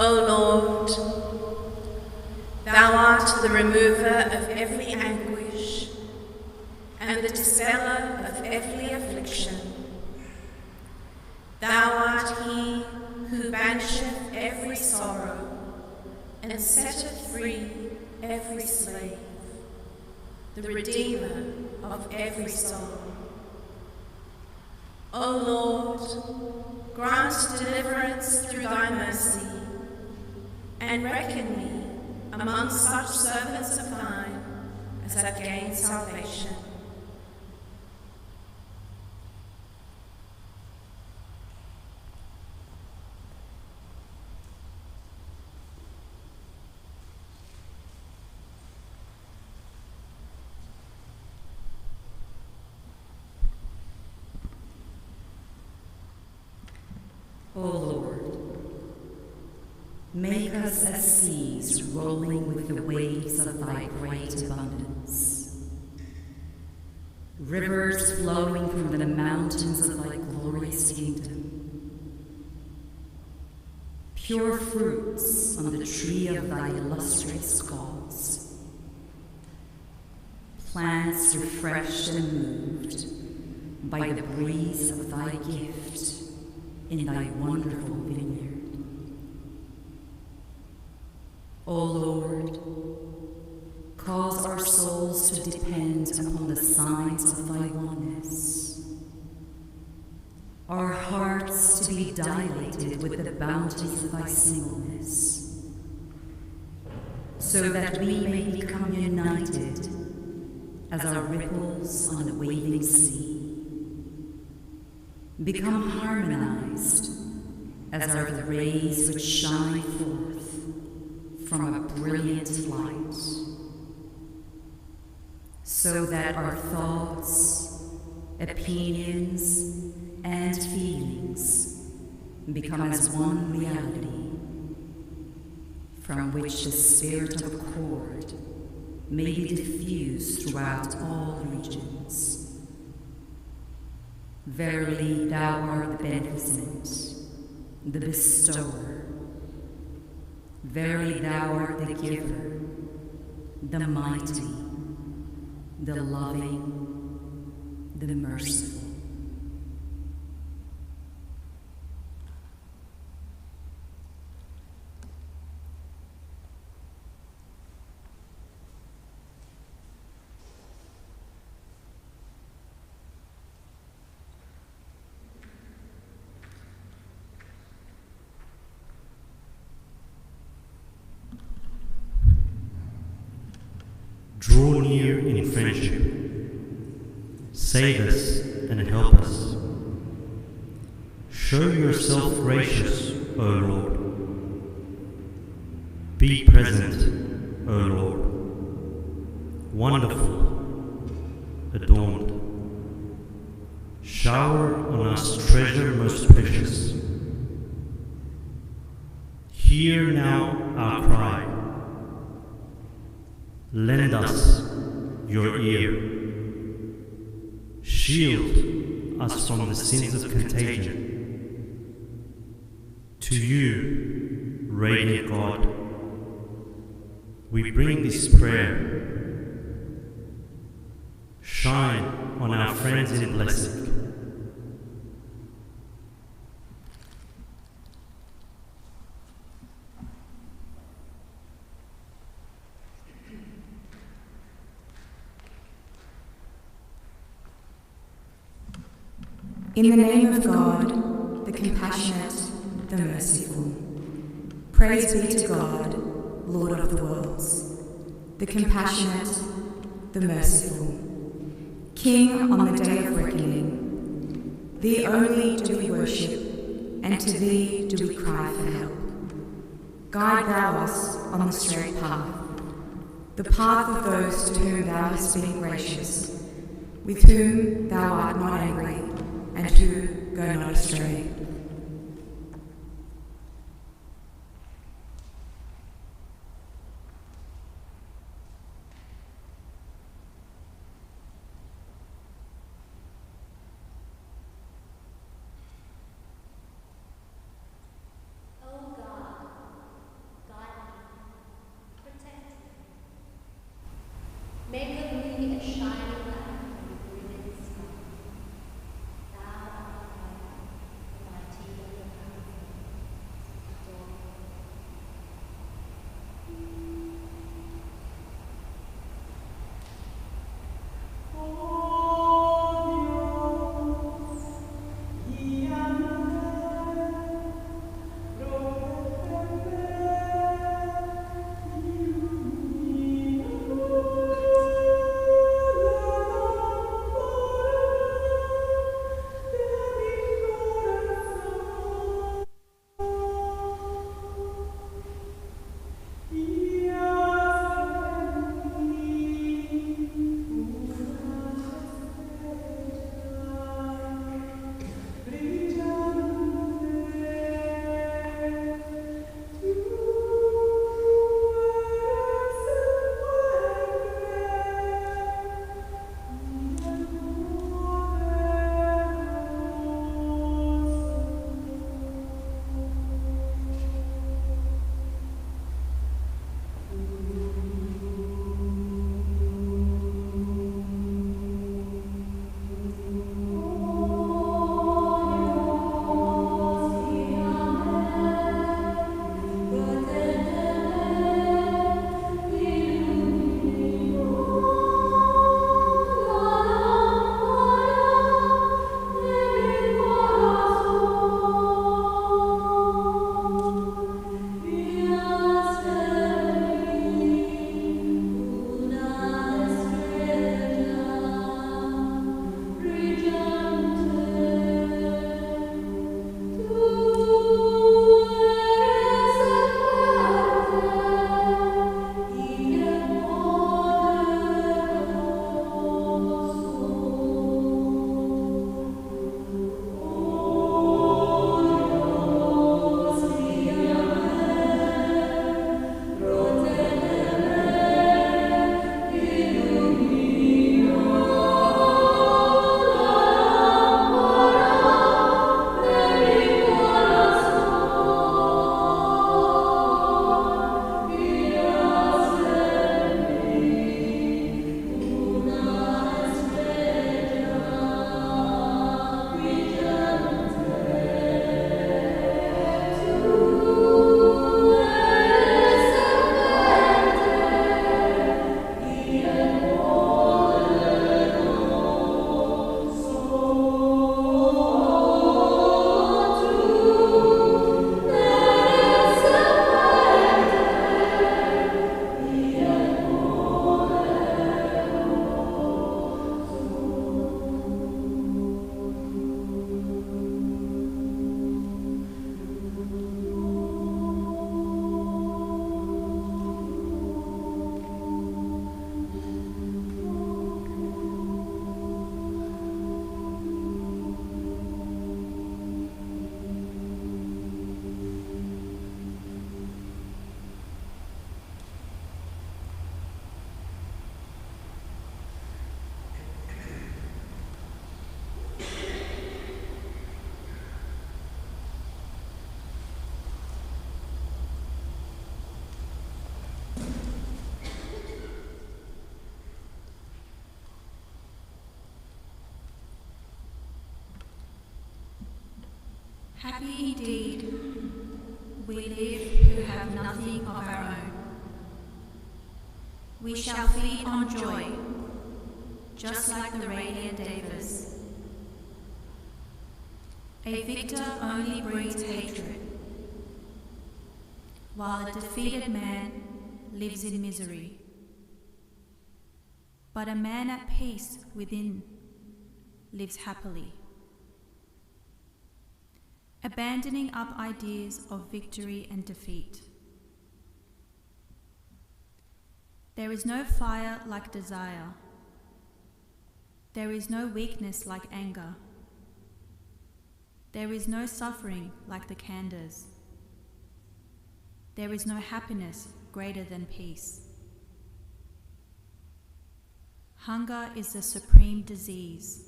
O Lord, thou art the remover of every anguish and the dispeller of every affliction. Thou art he who banisheth every sorrow and setteth free every slave, the Redeemer of every soul. O Lord, grant deliverance through thy mercy, and reckon me among such servants of thine as have gained salvation. O Lord, make us as seas rolling with the waves of thy great abundance, rivers flowing from the mountains of thy glorious kingdom, pure fruits on the tree of thy illustrious cause, plants refreshed and moved by the breeze of thy gift in thy wonderful vineyard. O Lord, cause our souls to depend upon the signs of thy oneness, our hearts to be dilated with the bounties of thy singleness, so that we may become united as our ripples on a waving sea, become harmonized as are the rays which shine forth from a brilliant light, so that our thoughts, opinions, and feelings become as one reality, from which the spirit of accord may be diffused throughout all regions. Verily, thou art the beneficent, the bestower. Verily, thou art the giver, the mighty, the loving, the merciful. Draw near in friendship. Save us and help us. Show yourself gracious, O Lord. Be present, O Lord. Wonderful, adorned. Shower on us treasure most precious. Hear now our cry. Lend us your ear. Shield us from the sins of contagion. To you, radiant God, we bring this prayer. Shine on our friends in blessing. In the name of God, the compassionate, the merciful. Praise be to God, Lord of the worlds, the compassionate, the merciful. King on the day of reckoning, thee only do we worship, and to thee do we cry for help. Guide thou us on the straight path, the path of those to whom thou hast been gracious, with whom thou art not angry, and who go not astray. O God, Happy indeed, we live who have nothing of our own. We shall feed on joy, just like the radiant Devas. A victor only breeds hatred, while a defeated man lives in misery. But a man at peace within lives happily. Abandoning up ideas of victory and defeat. There is no fire like desire. There is no weakness like anger. There is no suffering like the Khandhas. There is no happiness greater than peace. Hunger is the supreme disease.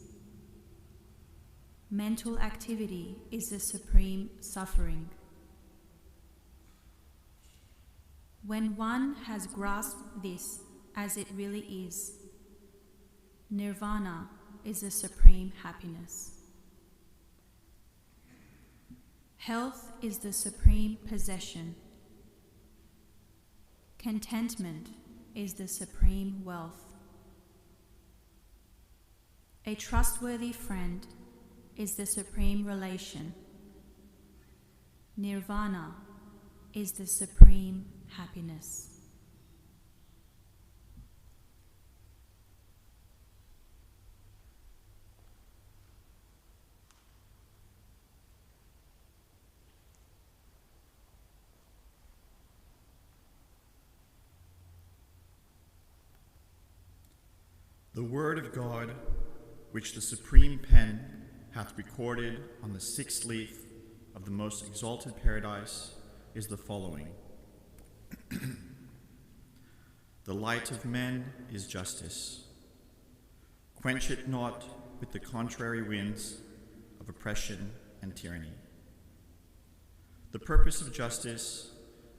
Mental activity is the supreme suffering. When one has grasped this as it really is, nirvana is the supreme happiness. Health is the supreme possession. Contentment is the supreme wealth. A trustworthy friend is the supreme relation. Nirvana is the supreme happiness. The word of God, which the supreme pen hath recorded on the 6th leaf of the most exalted paradise, is the following. The light of men is justice. Quench it not with the contrary winds of oppression and tyranny. The purpose of justice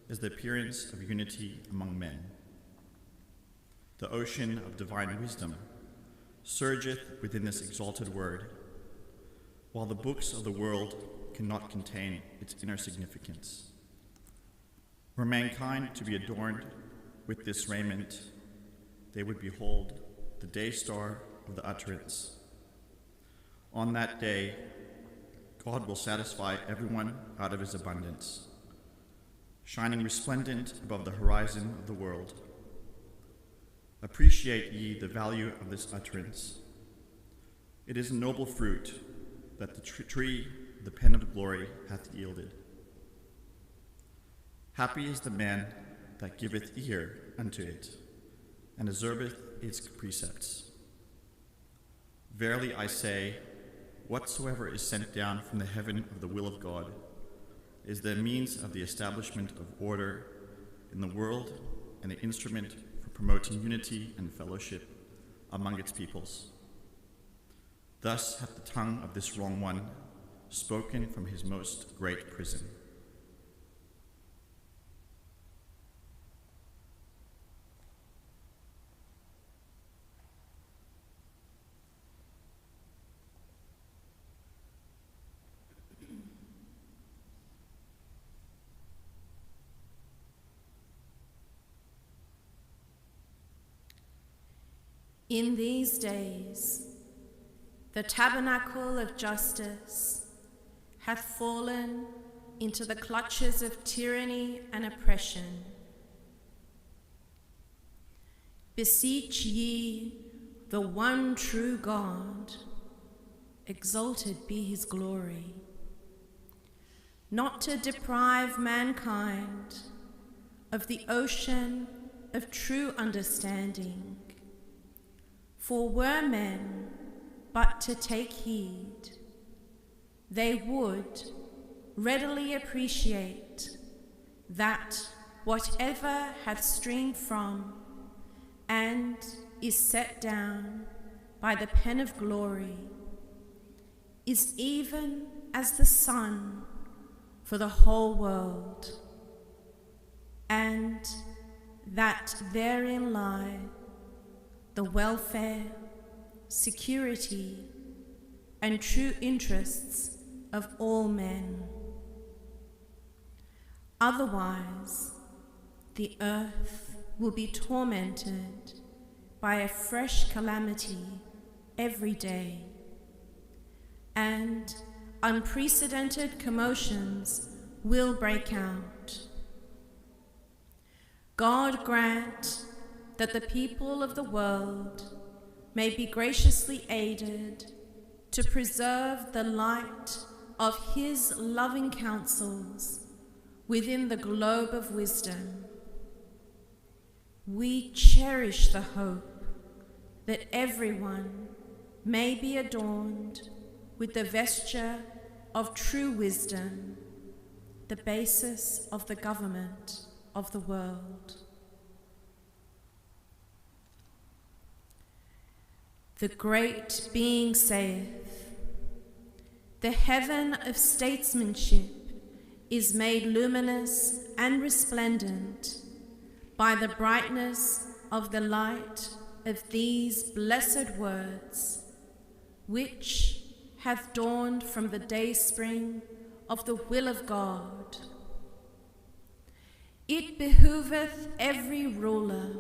is the appearance of unity among men. The ocean of divine wisdom surgeth within this exalted word, while the books of the world cannot contain its inner significance. Were mankind to be adorned with this raiment, they would behold the day star of the utterance. On that day, God will satisfy everyone out of his abundance, shining resplendent above the horizon of the world. Appreciate ye the value of this utterance. It is a noble fruit that the tree, the pen of glory, hath yielded. Happy is the man that giveth ear unto it, and observeth its precepts. Verily I say, whatsoever is sent down from the heaven of the will of God is the means of the establishment of order in the world and the instrument for promoting unity and fellowship among its peoples. Thus hath the tongue of this wrong one spoken from his most great prison. In these days, the tabernacle of justice hath fallen into the clutches of tyranny and oppression. Beseech ye the one true God, exalted be his glory, not to deprive mankind of the ocean of true understanding. For were men but to take heed, they would readily appreciate that whatever hath streamed from and is set down by the pen of glory is even as the sun for the whole world, and that therein lie the welfare, security, and true interests of all men. Otherwise, the earth will be tormented by a fresh calamity every day, and unprecedented commotions will break out. God grant that the people of the world may be graciously aided to preserve the light of his loving counsels within the globe of wisdom. We cherish the hope that everyone may be adorned with the vesture of true wisdom, the basis of the government of the world. The great being saith, "The heaven of statesmanship is made luminous and resplendent by the brightness of the light of these blessed words, which hath dawned from the dayspring of the will of God. It behooveth every ruler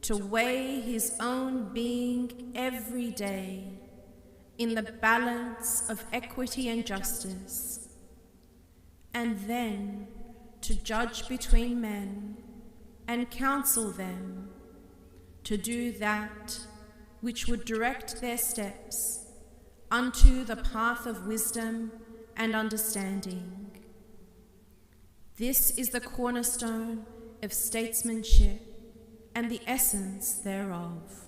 to weigh his own being every day in the balance of equity and justice, and then to judge between men and counsel them to do that which would direct their steps unto the path of wisdom and understanding. This is the cornerstone of statesmanship and the essence thereof."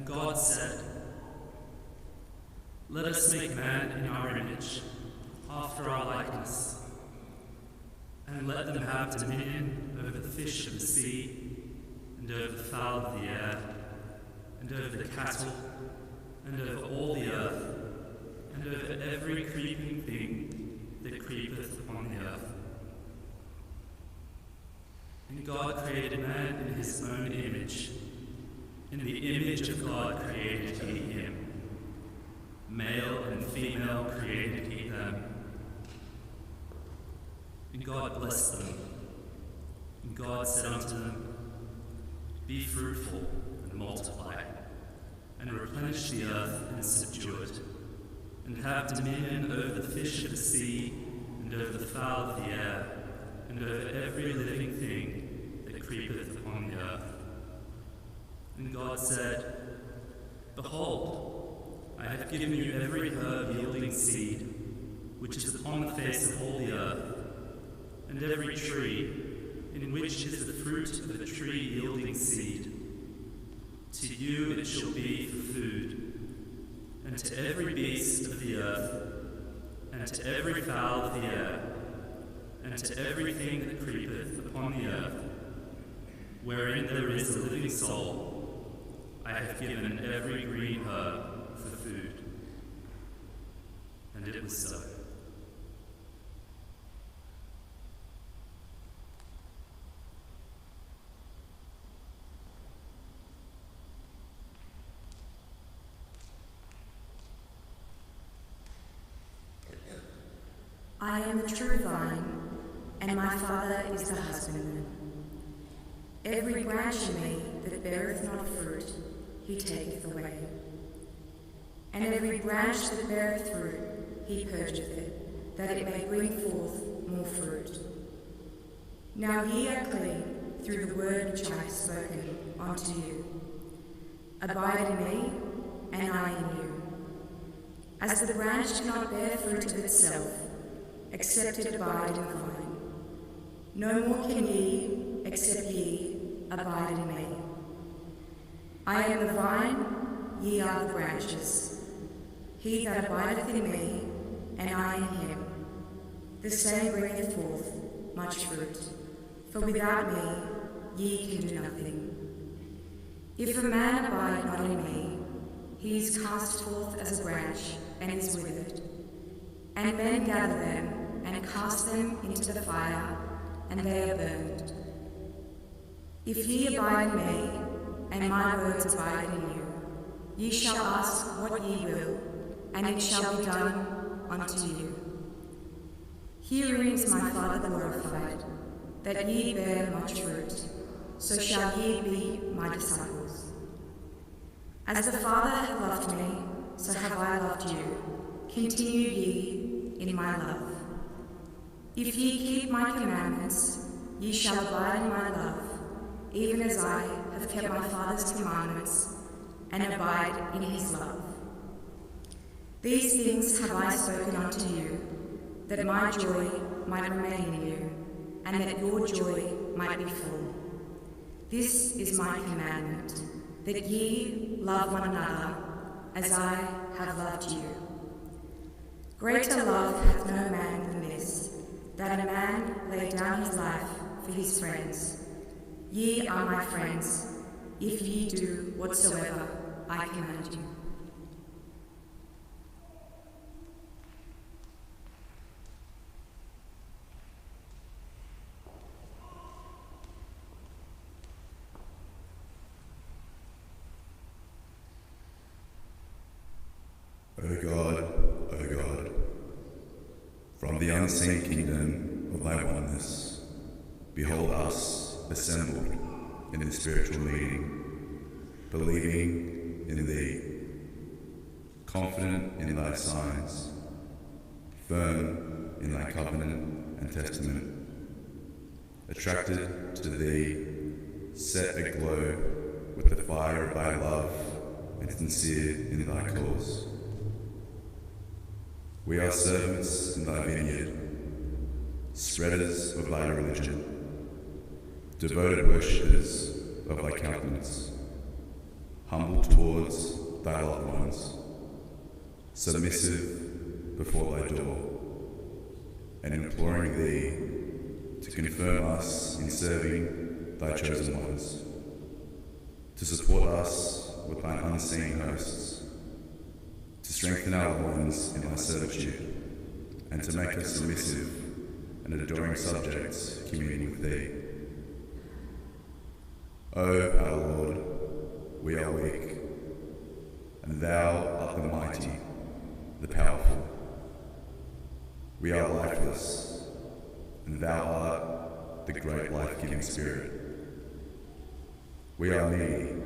And God said, "Let us make man in our image, after our likeness, and let them have dominion over the fish of the sea, and over the fowl of the air, and over the cattle, and over all the earth, and over every creeping thing that creepeth upon the earth." And God created man in his own image. In the image of God created he him. Male and female created he them. And God blessed them. And God said unto them, "Be fruitful and multiply, and replenish the earth and subdue it, and have dominion over the fish of the sea, and over the fowl of the air, and over every living thing that creepeth upon the earth." And God said, "Behold, I have given you every herb yielding seed, which is upon the face of all the earth, and every tree, in which is the fruit of the tree yielding seed. To you it shall be for food, and to every beast of the earth, and to every fowl of the air, and to everything that creepeth upon the earth, wherein there is a living soul, I have given every green herb for food." And it was so. I am the true vine, and my Father is the husbandman. Every branch in me that beareth not fruit, he taketh away. And every branch that beareth fruit, he purgeth it, that it may bring forth more fruit. Now ye are clean through the word which I have spoken unto you. Abide in me, and I in you. As the branch cannot bear fruit of itself, except it abide in the vine, no more can ye, except ye abide in me. I am the vine, ye are the branches. He that abideth in me, and I in him, the same bringeth forth much fruit. For without me ye can do nothing. If a man abide not in me, he is cast forth as a branch, and is withered. And men gather them, and cast them into the fire, and they are burned. If ye abide in me, and my words abide in you, ye shall ask what ye will, and it shall be done unto you. Herein is my Father glorified, that ye bear much fruit, so shall ye be my disciples. As the Father hath loved me, so have I loved you. Continue ye in my love. If ye keep my commandments, ye shall abide in my love, even as I have kept my Father's commandments, and abide in his love. These things have I spoken unto you, that my joy might remain in you, and that your joy might be full. This is my commandment, that ye love one another, as I have loved you. Greater love hath no man than this, that a man lay down his life for his friends. Ye are my friends, if ye do whatsoever I command you. O God, from the unseen kingdom of thy oneness, behold us assembled in this spiritual meeting, believing in thee, confident in thy signs, firm in thy covenant and testament, attracted to thee, set aglow with the fire of thy love, and sincere in thy cause. We are servants in thy vineyard, spreaders of thy religion, devoted worshippers of thy countenance, humble towards thy loved ones, submissive before thy door, and imploring thee to confirm us in serving thy chosen ones, to support us with thine unseen hosts, to strengthen our loins in thy servitude, and to make us submissive and adoring subjects communing with thee. O our Lord, we are weak, and thou art the mighty, the powerful. We are lifeless, and thou art the great life-giving Spirit. We are needy,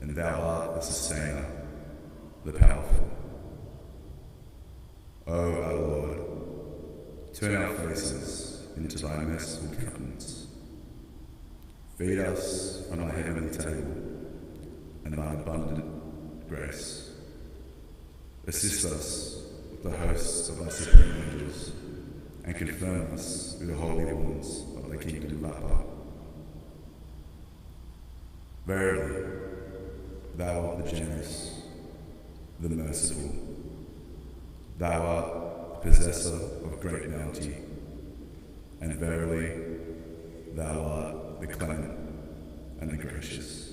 and thou art the sustainer, the powerful. O our Lord, turn our faces into thy merciful countenance. Feed us from thy heavenly table and thy abundant grace. Assist us with the hosts of thy supreme angels, and confirm us with the holy ones of thy kingdom of Abba. Verily, thou art the generous, the merciful. Thou art the possessor of great bounty, and verily, thou art the clement and the gracious.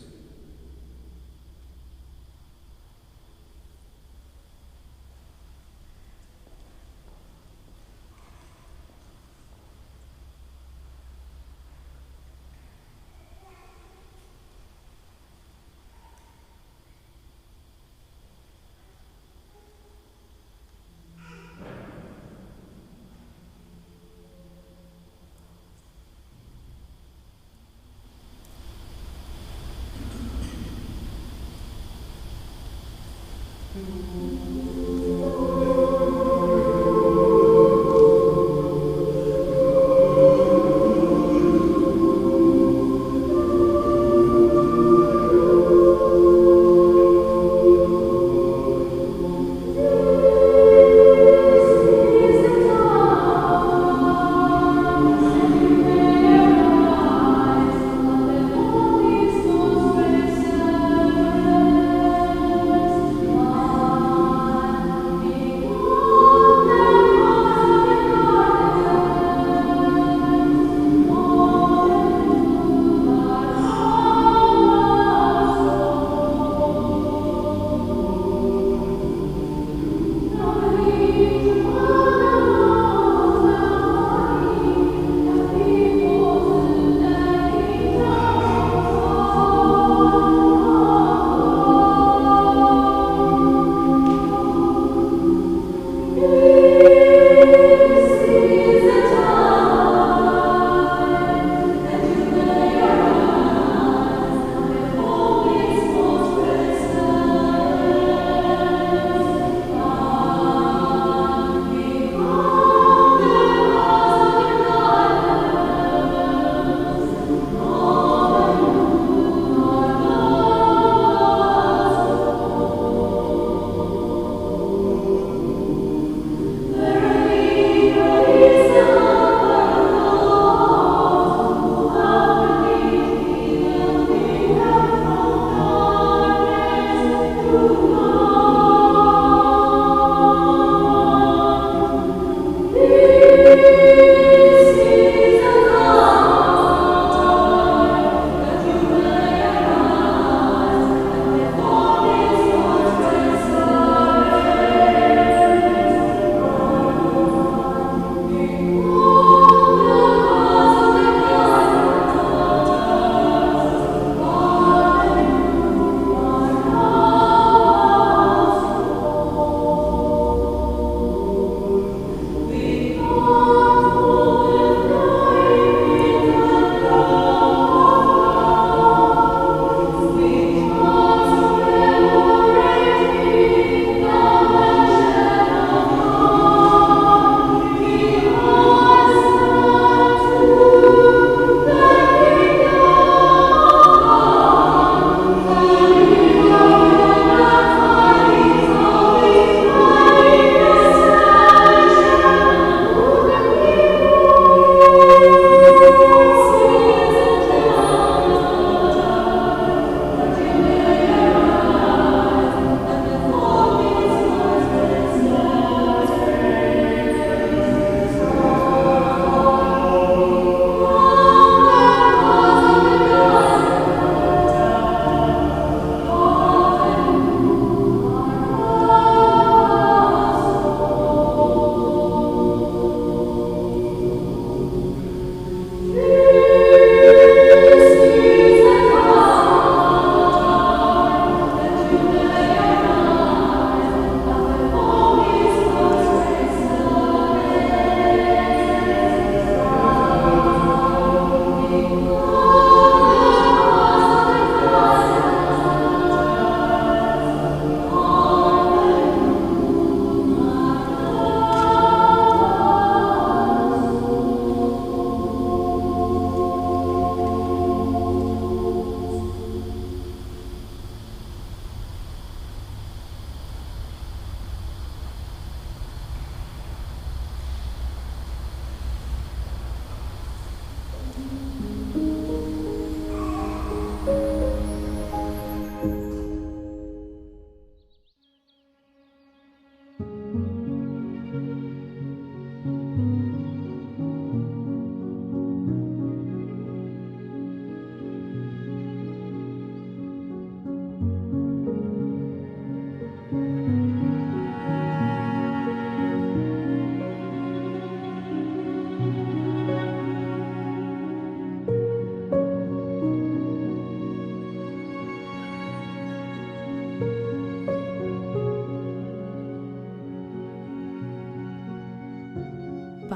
Amen.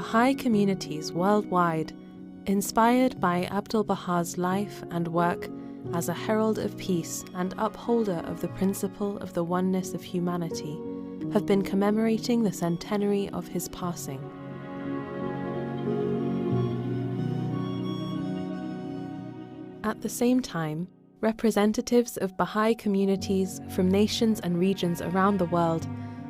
Baha'i communities worldwide, inspired by Abdu'l-Baha's life and work as a herald of peace and upholder of the principle of the oneness of humanity, have been commemorating the centenary of his passing. At the same time, representatives of Baha'i communities from nations and regions around the world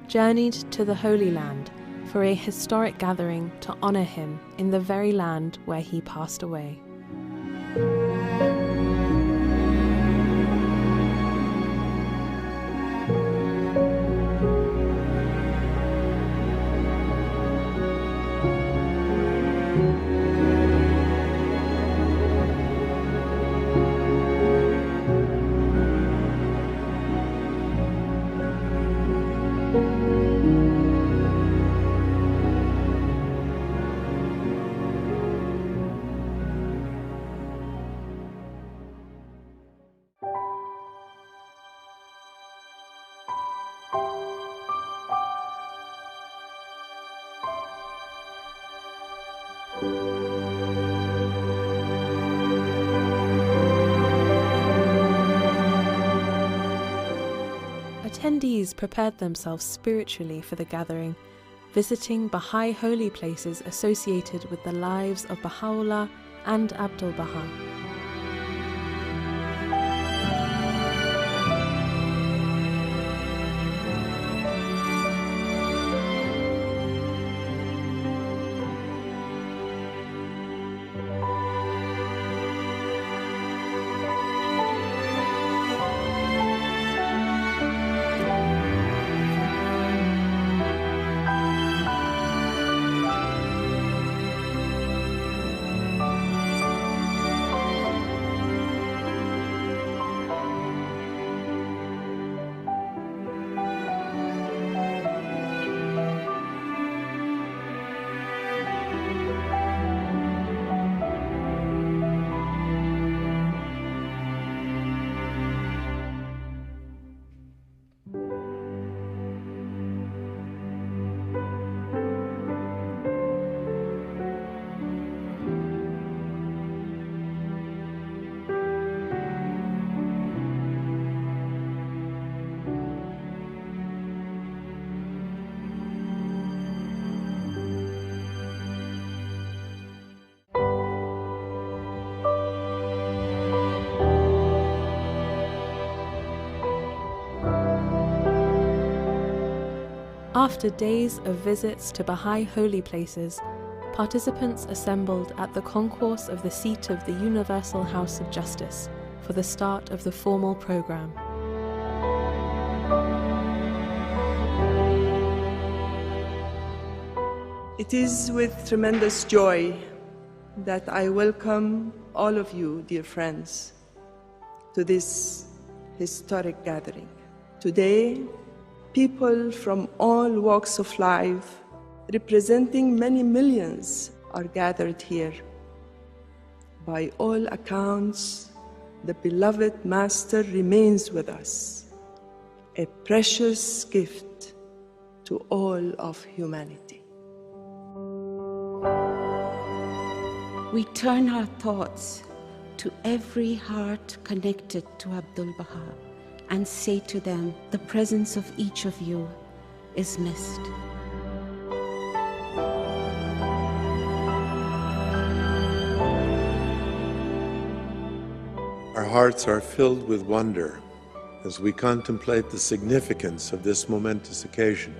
journeyed to the Holy Land for a historic gathering to honor him in the very land where he passed away. Attendees prepared themselves spiritually for the gathering, visiting Baha'i holy places associated with the lives of Baha'u'llah and Abdu'l-Baha. After days of visits to Baha'i holy places, participants assembled at the concourse of the seat of the Universal House of Justice for the start of the formal program. It is with tremendous joy that I welcome all of you, dear friends, to this historic gathering. Today, people from all walks of life, representing many millions, are gathered here. By all accounts, the beloved Master remains with us, a precious gift to all of humanity. We turn our thoughts to every heart connected to Abdu'l-Baha and say to them, the presence of each of you is missed. Our hearts are filled with wonder as we contemplate the significance of this momentous occasion.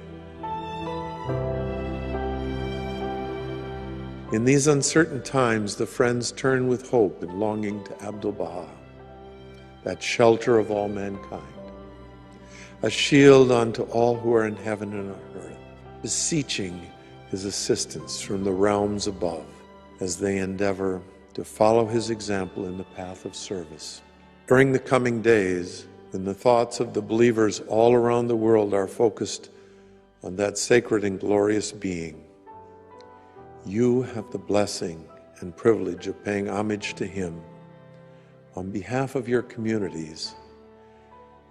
In these uncertain times, the friends turn with hope and longing to Abdu'l-Baha, that shelter of all mankind, a shield unto all who are in heaven and on earth, beseeching his assistance from the realms above as they endeavor to follow his example in the path of service. During the coming days, when the thoughts of the believers all around the world are focused on that sacred and glorious being, you have the blessing and privilege of paying homage to him on behalf of your communities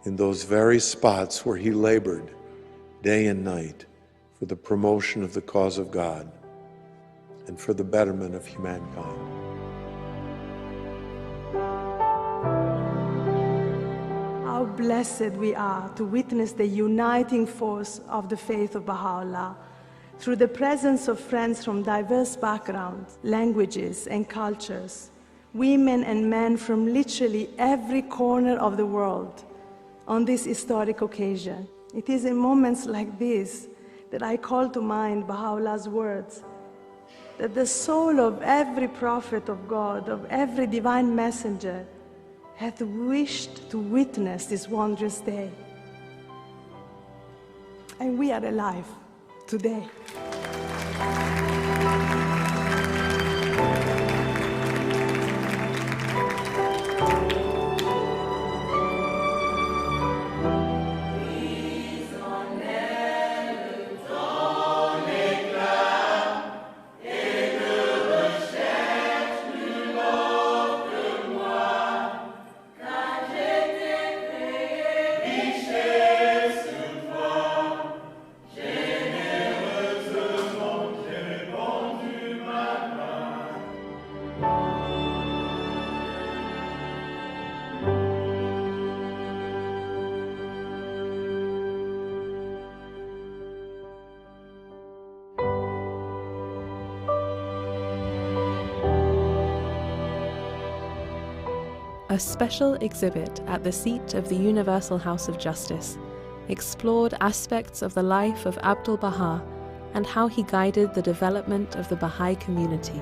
in those very spots where he labored day and night for the promotion of the cause of God. and for the betterment of humankind. How blessed we are to witness the uniting force of the faith of Baha'u'llah through the presence of friends from diverse backgrounds, languages, and cultures, women and men from literally every corner of the world on this historic occasion. It is in moments like this that I call to mind Baha'u'llah's words, that the soul of every prophet of God, of every divine messenger, hath wished to witness this wondrous day. And we are alive today. A special exhibit at the seat of the Universal House of Justice explored aspects of the life of Abdul-Baha and how he guided the development of the Baha'i community.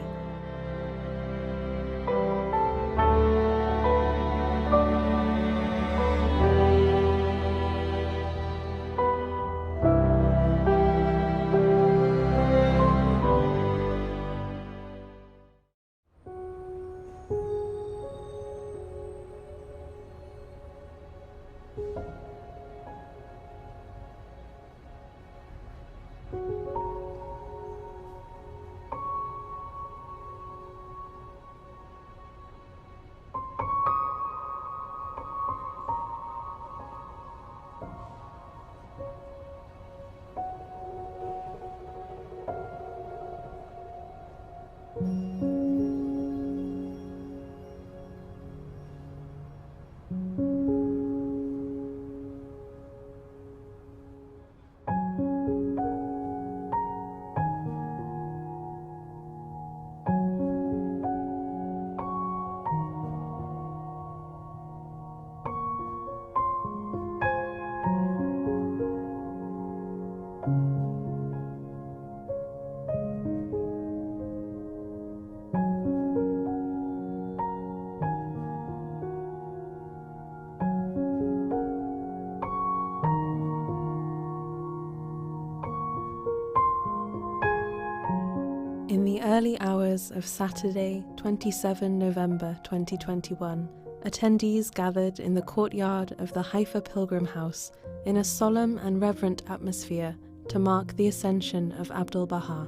In the early hours of Saturday, 27 November 2021, attendees gathered in the courtyard of the Haifa Pilgrim House in a solemn and reverent atmosphere to mark the ascension of Abdul-Baha.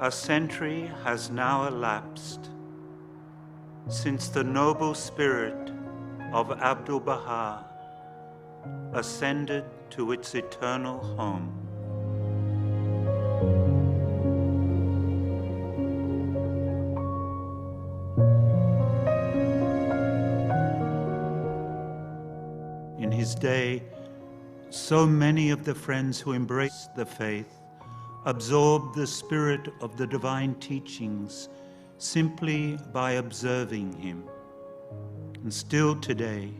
A century has now elapsed since the noble spirit of Abdul-Baha ascended to its eternal home. In his day, so many of the friends who embraced the faith absorbed the spirit of the divine teachings simply by observing him. And still today,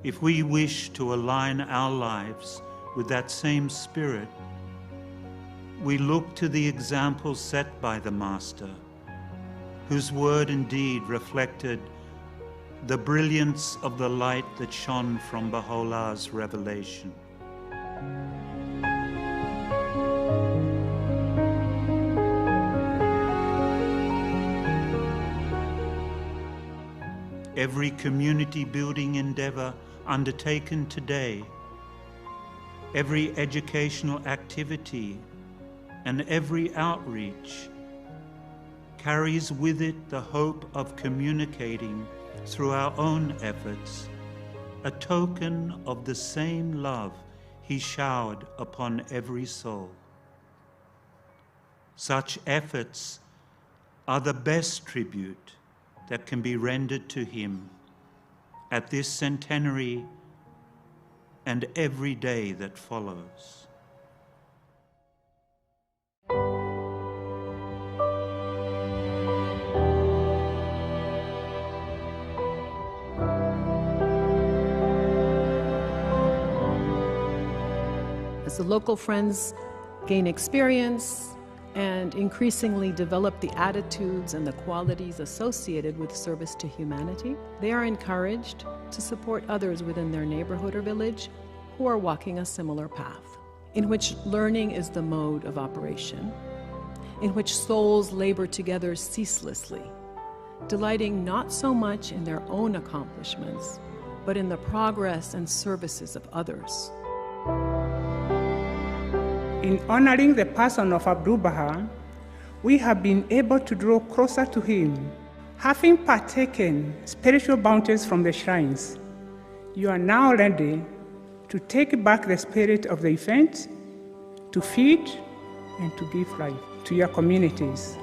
if we wish to align our lives with that same spirit, we look to the example set by the Master, whose word and deed reflected the brilliance of the light that shone from Baha'u'llah's revelation. Every community building endeavor undertaken today, every educational activity, and every outreach carries with it the hope of communicating through our own efforts a token of the same love he showered upon every soul. Such efforts are the best tribute that can be rendered to him at this centenary and every day that follows. As the local friends gain experience and increasingly develop the attitudes and the qualities associated with service to humanity, they are encouraged to support others within their neighborhood or village who are walking a similar path, in which learning is the mode of operation, in which souls labor together ceaselessly, delighting not so much in their own accomplishments, but in the progress and services of others. In honoring the person of Abdu'l-Baha, we have been able to draw closer to him. Having partaken spiritual bounties from the shrines, you are now ready to take back the spirit of the event, to feed and to give life to your communities.